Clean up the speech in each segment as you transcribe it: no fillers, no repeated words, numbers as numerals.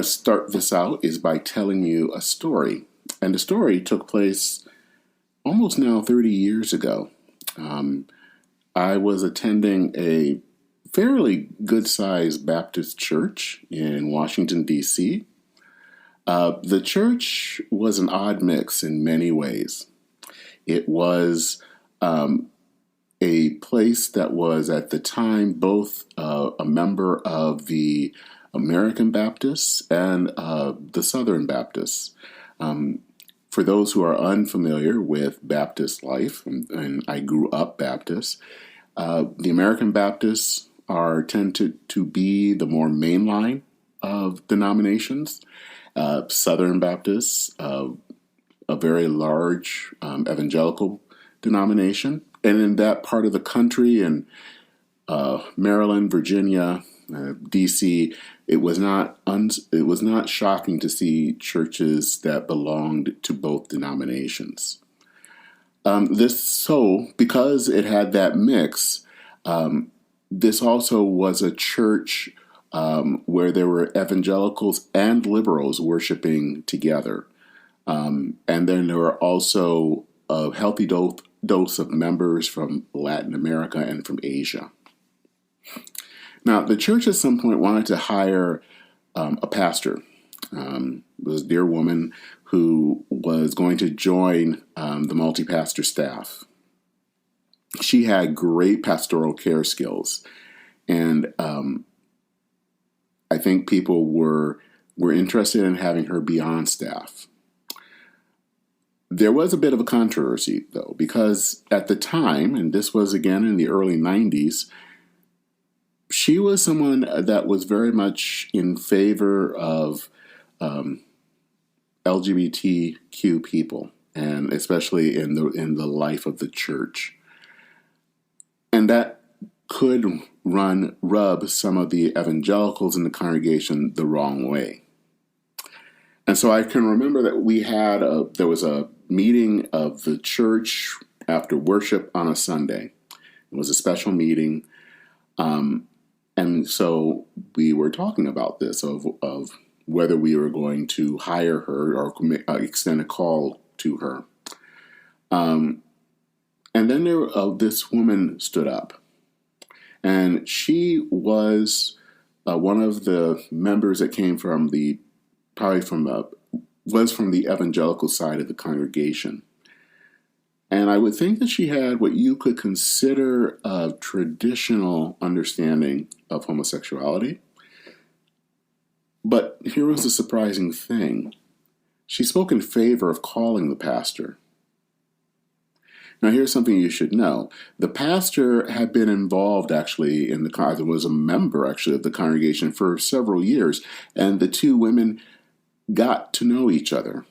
to start this out is by telling you a story. And the story took place almost now 30 years ago. I was attending a fairly good-sized Baptist church in Washington, D.C. The church was an odd mix in many ways. It was a place that was at the time both a member of the American Baptists and the Southern Baptists. For those who are unfamiliar with Baptist life, and I grew up Baptist, the American Baptists tend to be the more mainline of denominations. Southern Baptists, a very large evangelical denomination. And in that part of the country, in Maryland, Virginia, D.C., it was not shocking to see churches that belonged to both denominations. Because it had that mix, this also was a church where there were evangelicals and liberals worshiping together. And then there were also a healthy dose of members from Latin America and from Asia. Now, the church at some point wanted to hire a pastor. It was a dear woman who was going to join the multi-pastor staff. She had great pastoral care skills, and I think people were interested in having her be on staff. There was a bit of a controversy, though, because at the time, and this was again in the early 90s, she was someone that was very much in favor of LGBTQ people, and especially in the life of the church. And that could rub some of the evangelicals in the congregation the wrong way. And so I can remember that there was a meeting of the church after worship on a Sunday. It was a special meeting. And so we were talking about this, of whether we were going to hire her or extend a call to her. And then this woman stood up. And she was one of the members that came from the evangelical side of the congregation. And I would think that she had what you could consider a traditional understanding of homosexuality. But here was the surprising thing. She spoke in favor of calling the pastor. Now, here's something you should know. The pastor had been involved actually was a member actually of the congregation for several years, and the two women got to know each other.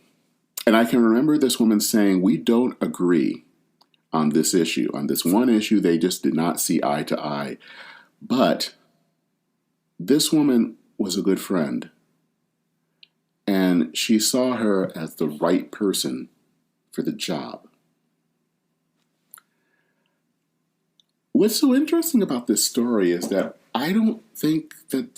And I can remember this woman saying, we don't agree on this issue. On this one issue, they just did not see eye to eye. But this woman was a good friend. And she saw her as the right person for the job. What's so interesting about this story is that I don't think that